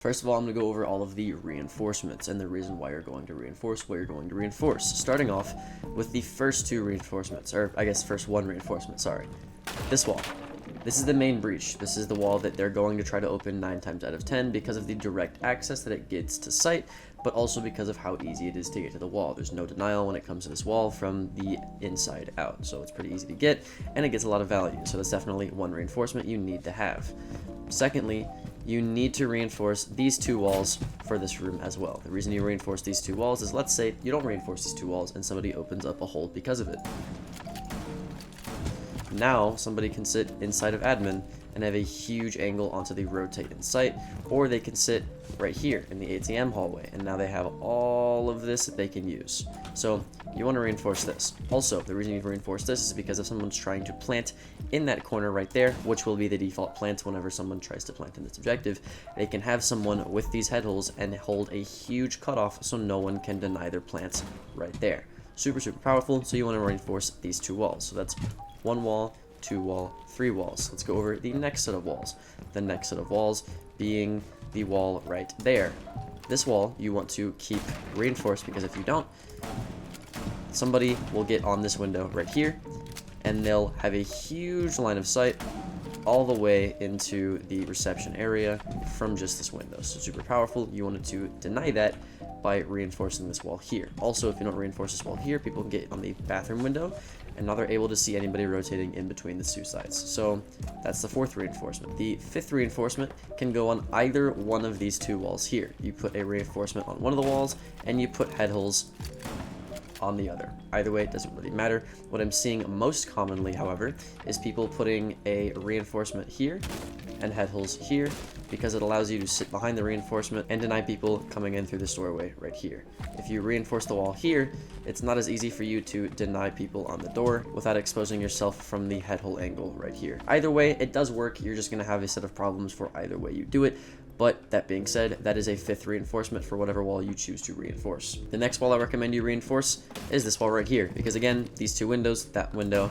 First of all, I'm going to go over all of the reinforcements and the reason why you're going to reinforce what you're going to reinforce. Starting off with the first two reinforcements, or I guess first one reinforcement, sorry. This wall. This is the main breach. This is the wall that they're going to try to open 9 times out of 10 because of the direct access that it gets to site, but also because of how easy it is to get to the wall. There's no denial when it comes to this wall from the inside out, so it's pretty easy to get, and it gets a lot of value, so that's definitely one reinforcement you need to have. Secondly, you need to reinforce these two walls for this room as well. The reason you reinforce these two walls is, let's say you don't reinforce these two walls and somebody opens up a hole because of it. Now somebody can sit inside of admin and have a huge angle onto the rotate in sight, or they can sit right here in the ATM hallway, and now they have all of this that they can use. So you want to reinforce this. Also, the reason you reinforce this is because if someone's trying to plant in that corner right there, which will be the default plant whenever someone tries to plant in this objective, they can have someone with these head holes and hold a huge cutoff so no one can deny their plants right there. Super powerful, so you want to reinforce these two walls. So that's one wall, two wall, three walls. Let's go over the next set of walls. The next set of walls being the wall right there. This wall you want to keep reinforced because if you don't, somebody will get on this window right here and they'll have a huge line of sight all the way into the reception area from just this window. So super powerful. You wanted to deny that by reinforcing this wall here. Also, if you don't reinforce this wall here, people can get on the bathroom window and now they're able to see anybody rotating in between the two sides. So that's the fourth reinforcement. The fifth reinforcement can go on either one of these two walls here. You put a reinforcement on one of the walls and you put head holes on the other. Either way, it doesn't really matter. What I'm seeing most commonly, however, is people putting a reinforcement here and head holes here because it allows you to sit behind the reinforcement and deny people coming in through this doorway right here. If you reinforce the wall here, it's not as easy for you to deny people on the door without exposing yourself from the head hole angle right here. Either way, it does work. You're just going to have a set of problems for either way you do it. But that being said, that is a fifth reinforcement for whatever wall you choose to reinforce. The next wall I recommend you reinforce is this wall right here, because again, these two windows, that window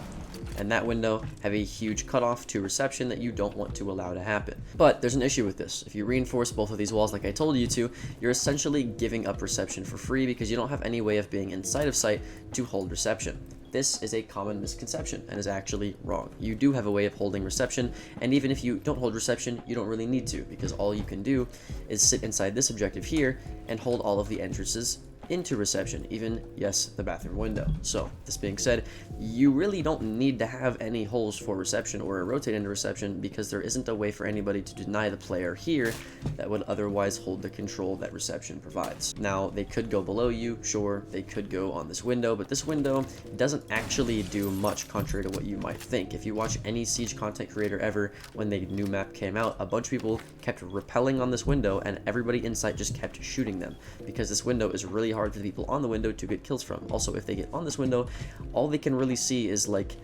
and that window, have a huge cutoff to reception that you don't want to allow to happen. But there's an issue with this. If you reinforce both of these walls like I told you to, you're essentially giving up reception for free because you don't have any way of being inside of sight to hold reception. This is a common misconception and is actually wrong. You do have a way of holding reception, and even if you don't hold reception, you don't really need to, because all you can do is sit inside this objective here and hold all of the entrances into reception, even, yes, the bathroom window. So this being said, you really don't need to have any holes for reception or a rotate into reception because there isn't a way for anybody to deny the player here that would otherwise hold the control that reception provides. Now, they could go below you, sure, they could go on this window, but this window doesn't actually do much contrary to what you might think. If you watch any Siege content creator ever, when the new map came out, a bunch of people kept rappelling on this window and everybody inside just kept shooting them because this window is really hard for the people on the window to get kills from. Also, if they get on this window, all they can really see is like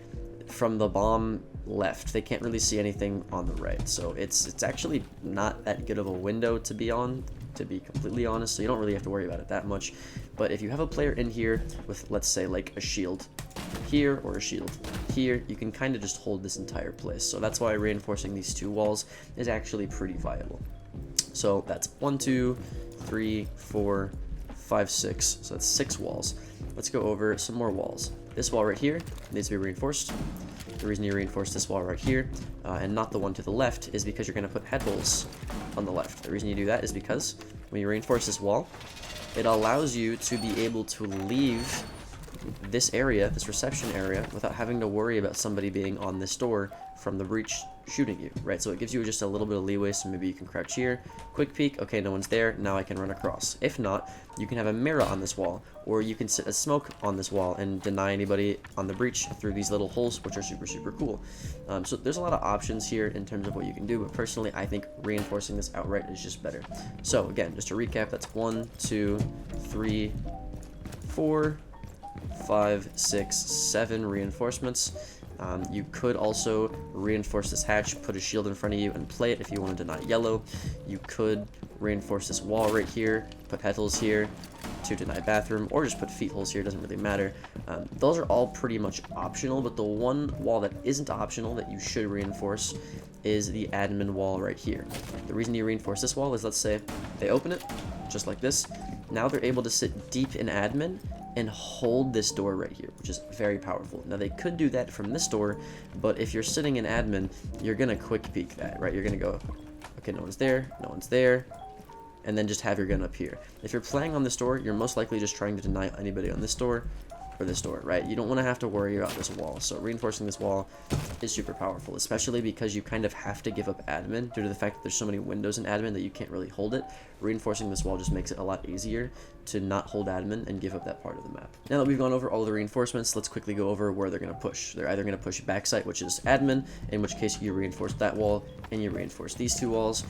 from the bomb left. They can't really see anything on the right. So it's actually not that good of a window to be on, to be completely honest, so you don't really have to worry about it that much. But if you have a player in here with, let's say, like a shield here or a shield here, you can kind of just hold this entire place. So that's why reinforcing these two walls is actually pretty viable. So that's 1, 2, 3, 4, 5, 6. So that's 6 walls. Let's go over some more walls. This wall right here needs to be reinforced. The reason you reinforce this wall right here and not the one to the left is because you're going to put head holes on the left. The reason you do that is because when you reinforce this wall, it allows you to be able to leave this area, this reception area, without having to worry about somebody being on this door from the breach shooting you, right? So it gives you just a little bit of leeway, so maybe you can crouch here, quick peek, okay, no one's there, now I can run across. If not, you can have a mirror on this wall, or you can sit a smoke on this wall and deny anybody on the breach through these little holes, which are super cool. So there's a lot of options here in terms of what you can do, but personally, I think reinforcing this outright is just better. So again, just to recap, that's 1, 2, 3, 4, 5, 6, 7 reinforcements. You could also reinforce this hatch, put a shield in front of you and play it if you want to deny yellow. You could reinforce this wall right here, put head holes here, to deny bathroom, or just put feet holes here, doesn't really matter. Those are all pretty much optional, but the one wall that isn't optional that you should reinforce is the admin wall right here. The reason you reinforce this wall is, let's say they open it just like this. Now they're able to sit deep in admin and hold this door right here, which is very powerful. Now they could do that from this door, but if you're sitting in admin, you're gonna quick peek that, right? You're gonna go, okay, no one's there, and then just have your gun up here. If you're playing on this door, you're most likely just trying to deny anybody on this door or this door, right? You don't want to have to worry about this wall. So reinforcing this wall is super powerful, especially because you kind of have to give up admin due to the fact that there's so many windows in admin that you can't really hold it. Reinforcing this wall just makes it a lot easier to not hold admin and give up that part of the map. Now that we've gone over all the reinforcements, let's quickly go over where they're going to push. They're either going to push backside, which is admin, in which case you reinforce that wall and you reinforce these two walls,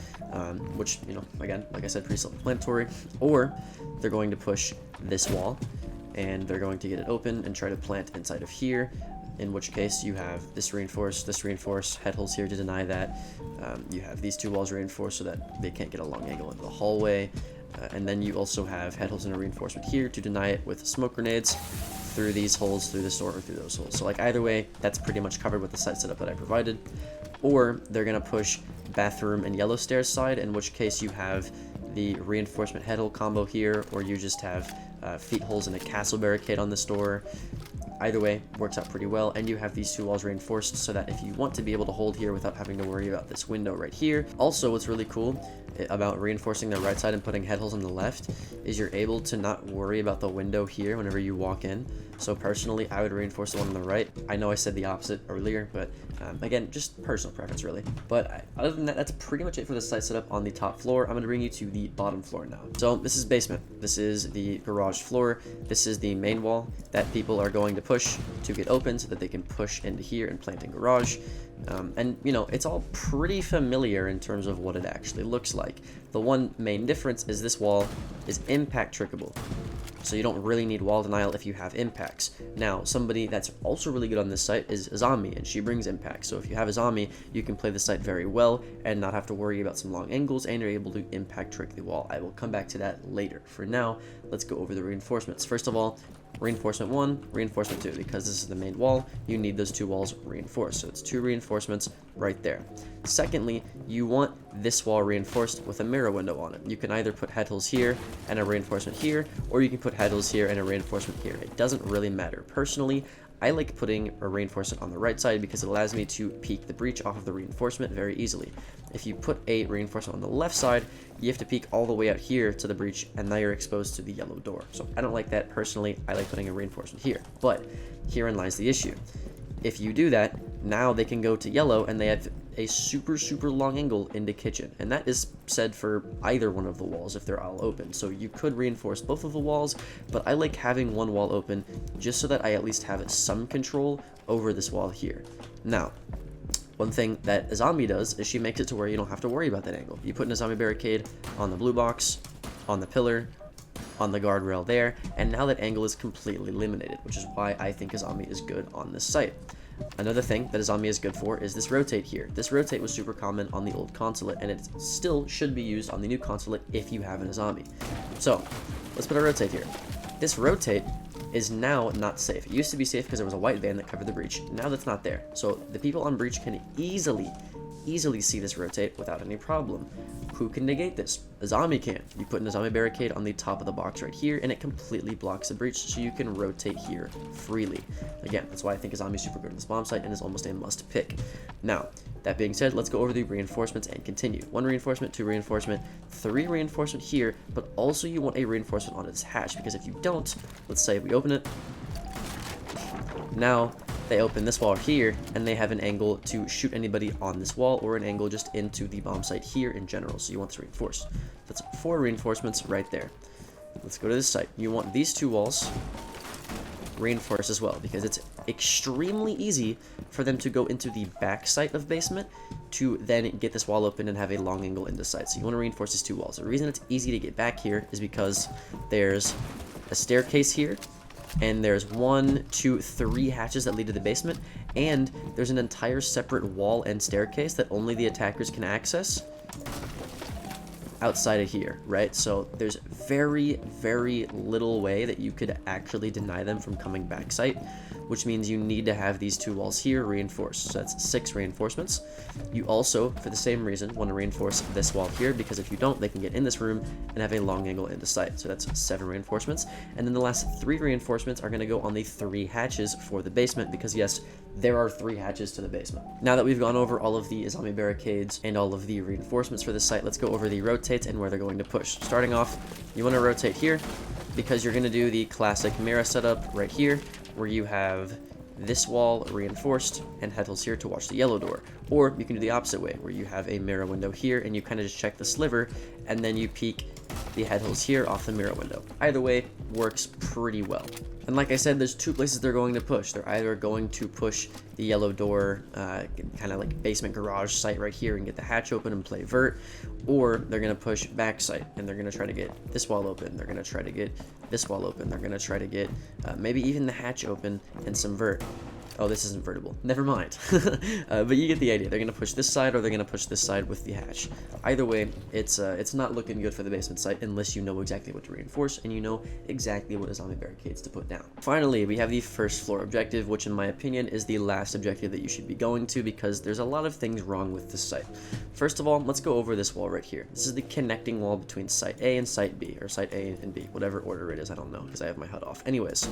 which, you know, again, like I said, pretty self-explanatory, or they're going to push this wall and they're going to get it open and try to plant inside of here, in which case you have this reinforce, head holes here to deny that. You have these two walls reinforced so that they can't get a long angle into the hallway, and then you also have head holes and a reinforcement here to deny it with smoke grenades through these holes, through this door, or through those holes. So like either way, that's pretty much covered with the site setup that I provided. Or they're gonna push bathroom and yellow stairs side, in which case you have the reinforcement head hole combo here, or you just have feet holes and a castle barricade on this door. Either way, works out pretty well, and you have these two walls reinforced so that if you want to be able to hold here without having to worry about this window right here. Also, what's really cool about reinforcing the right side and putting head holes on the left is you're able to not worry about the window here whenever you walk in. So personally, I would reinforce the one on the right. I know I said the opposite earlier, but again, just personal preference really. But other than that, that's pretty much it for the site setup on the top floor. I'm going to bring you to the bottom floor now. So this is basement. This is the garage floor. This is the main wall that people are going to push to get open so that they can push into here and plant in garage. And you know, it's all pretty familiar in terms of what it actually looks like. The one main difference is this wall is impact trickable. So you don't really need wall denial if you have impacts. Now, somebody that's also really good on this site is Azami, and she brings impacts. So if you have Azami, you can play the site very well and not have to worry about some long angles, and you're able to impact trick the wall. I will come back to that later. For now, let's go over the reinforcements. First of all, reinforcement 1, reinforcement 2, because this is the main wall, you need those two walls reinforced. So it's 2 reinforcements right there. Secondly, you want this wall reinforced with a mirror window on it. You can either put head holes here and a reinforcement here, or you can put head holes here and a reinforcement here. It doesn't really matter. Personally, I like putting a reinforcement on the right side because it allows me to peek the breach off of the reinforcement very easily. If you put a reinforcement on the left side, you have to peek all the way out here to the breach, and now you're exposed to the yellow door. So I don't like that personally. I like putting a reinforcement here. But herein lies the issue. If you do that, now they can go to yellow and they have a super long angle into kitchen, and that is said for either one of the walls if they're all open. So you could reinforce both of the walls, but I like having one wall open just so that I at least have some control over this wall here. Now, one thing that Azami does is she makes it to where you don't have to worry about that angle. You put an Azami barricade on the blue box, on the pillar, on the guardrail there, and now that angle is completely eliminated, which is why I think Azami is good on this site. Another thing that Azami is good for is this rotate here. This rotate was super common on the old Consulate, and it still should be used on the new Consulate if you have an Azami. So, let's put a rotate here. This rotate is now not safe. It used to be safe because there was a white van that covered the breach. Now that's not there. So the people on breach can easily see this rotate without any problem. Who can negate this? Azami can. You put an Azami barricade on the top of the box right here, and it completely blocks the breach, so you can rotate here freely. Again, that's why I think Azami is super good on this bomb site and is almost a must pick. Now, that being said, let's go over the reinforcements and continue. 1 reinforcement, 2 reinforcement, 3 reinforcement here, but also you want a reinforcement on its hatch, because if you don't, let's say we open it, now they open this wall here, and they have an angle to shoot anybody on this wall, or an angle just into the bomb site here in general, so you want this reinforced. That's 4 reinforcements right there. Let's go to this site. You want these 2 walls reinforced as well, because it's extremely easy for them to go into the back site of basement to then get this wall open and have a long angle into sight. So you want to reinforce these 2 walls. The reason it's easy to get back here is because there's a staircase here, and there's 1, 2, 3 hatches that lead to the basement, and there's an entire separate wall and staircase that only the attackers can access outside of here, right? So there's very, very little way that you could actually deny them from coming back sight, which means you need to have these 2 walls here reinforced. So that's 6 reinforcements. You also, for the same reason, want to reinforce this wall here, because if you don't, they can get in this room and have a long angle into sight. So that's 7 reinforcements. And then the last 3 reinforcements are going to go on the 3 hatches for the basement, because yes, there are 3 hatches to the basement. Now that we've gone over all of the zombie barricades and all of the reinforcements for this site, let's go over the rotates and where they're going to push. Starting off, you want to rotate here, because you're going to do the classic mirror setup right here, where you have this wall reinforced and headholes here to watch the yellow door. Or you can do the opposite way, where you have a mirror window here and you kind of just check the sliver, and then you peek the headholes here off the mirror window. Either way works pretty well. And like I said, there's 2 places they're going to push. They're either going to push the yellow door, kind of like basement garage site right here and get the hatch open and play vert, or they're going to push back site and they're going to try to get this wall open. They're going to try to get this wall open. They're going to try to get maybe even the hatch open and some vert. Oh, this isn't vertible. Never mind. But you get the idea. They're going to push this side or they're going to push this side with the hatch. Either way, it's not looking good for the basement site unless you know exactly what to reinforce and you know exactly what zombie barricades to put down. Finally, we have the first floor objective, which in my opinion is the last objective that you should be going to, because there's a lot of things wrong with this site. First of all, let's go over this wall right here. This is the connecting wall between site A and site B, or site A and B, whatever order it is. I don't know because I have my HUD off. Anyways,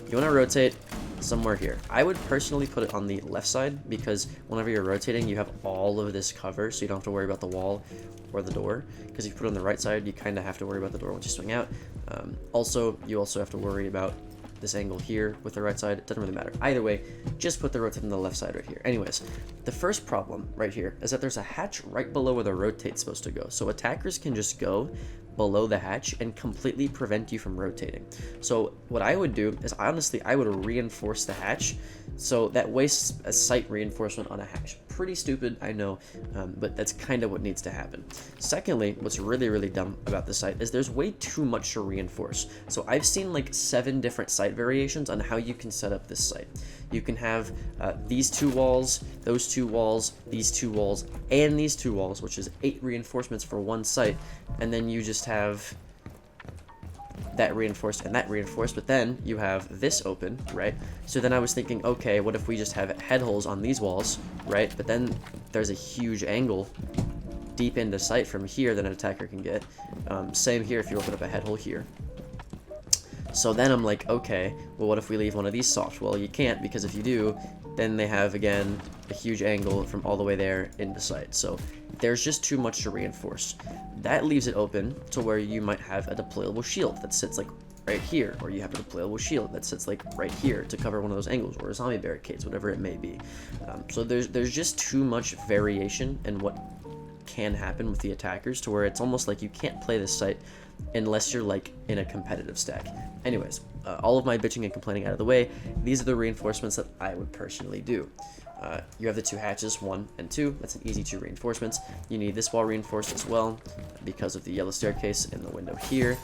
you want to rotate somewhere here. I would personally put it on the left side, because whenever you're rotating you have all of this cover, so you don't have to worry about the wall or the door, because if you put it on the right side you kind of have to worry about the door once you swing out. You also have to worry about this angle here with the right side. It doesn't really matter. Either way, just put the rotate on the left side right here. Anyways, the first problem right here is that there's a hatch right below where the rotate's supposed to go, so attackers can just go below the hatch and completely prevent you from rotating. So what I would do is, honestly, I would reinforce the hatch, so that wastes a site reinforcement on a hatch. Pretty stupid, I know, but that's kind of what needs to happen. Secondly, what's really, really dumb about the site is there's way too much to reinforce. So I've seen like 7 different site variations on how you can set up this site. You can have these 2 walls, those 2 walls, these 2 walls, and these 2 walls, which is 8 reinforcements for one site, and then you just have that reinforced and that reinforced, but then you have this open, right? So then I was thinking, okay, what if we just have head holes on these walls, right? But then there's a huge angle deep into sight from here that an attacker can get. Same here if you open up a head hole here. So then I'm like, okay, well, what if we leave one of these soft? Well, you can't, because if you do, then they have, again, a huge angle from all the way there into sight. So there's just too much to reinforce. That leaves it open to where you might have a deployable shield that sits like right here, or you have a deployable shield that sits like right here to cover one of those angles, or zombie barricades, whatever it may be. So there's just too much variation in what can happen with the attackers, to where it's almost like you can't play this site unless you're like in a competitive stack. Anyways, all of my bitching and complaining out of the way, these are the reinforcements that I would personally do. You have the 2 hatches, 1 and 2. That's an easy 2 reinforcements. You need this wall reinforced as well because of the yellow staircase in the window here.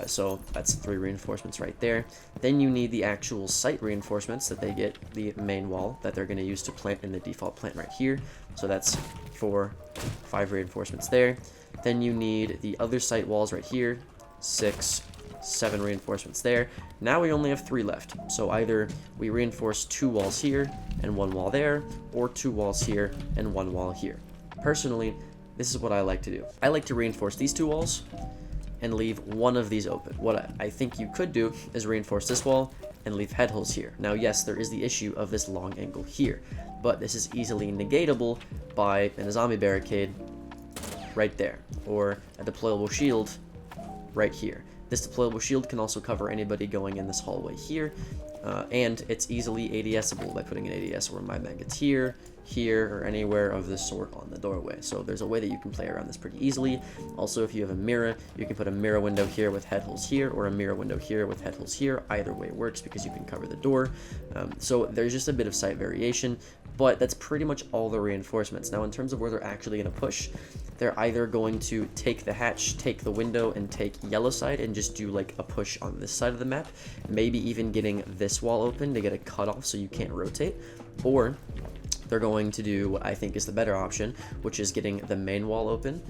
So that's 3 reinforcements right there. Then you need the actual site reinforcements that they get, the main wall that they're going to use to plant in the default plant right here. So that's 4, 5 reinforcements there. Then you need the other site walls right here, 6, 7 reinforcements there. Now we only have 3 left. So either we reinforce 2 walls here and 1 wall there, or 2 walls here and 1 wall here. Personally, this is what I like to do. I like to reinforce these 2 walls and leave one of these open. What I think you could do is reinforce this wall and leave head holes here. Now, yes, there is the issue of this long angle here, but this is easily negatable by a zombie barricade right there, or a deployable shield right here. This deployable shield can also cover anybody going in this hallway here, and it's easily ADSable by putting an ADS where my man gets here, here, or anywhere of this sort on the doorway. So there's a way that you can play around this pretty easily. Also, if you have a mirror, you can put a mirror window here with head holes here, or a mirror window here with head holes here. Either way works because you can cover the door. So there's just a bit of site variation, but that's pretty much all the reinforcements. Now, in terms of where they're actually going to push, they're either going to take the hatch, take the window, and take yellow side and just do like a push on this side of the map, maybe even getting this wall open to get a cutoff so you can't rotate, or they're going to do what I think is the better option, which is getting the main wall open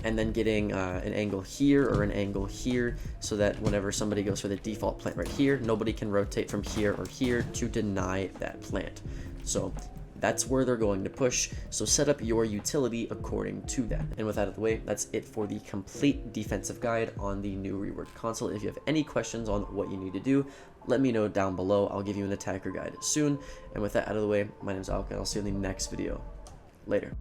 and then getting an angle here or an angle here, so that whenever somebody goes for the default plant right here, nobody can rotate from here or here to deny that plant. So that's where they're going to push, so set up your utility according to that. And with that out of the way, that's it for the complete defensive guide on the new reworked Consulate. If you have any questions on what you need to do, let me know down below. I'll give you an attacker guide soon. And with that out of the way, my name is Alka, and I'll see you in the next video. Later.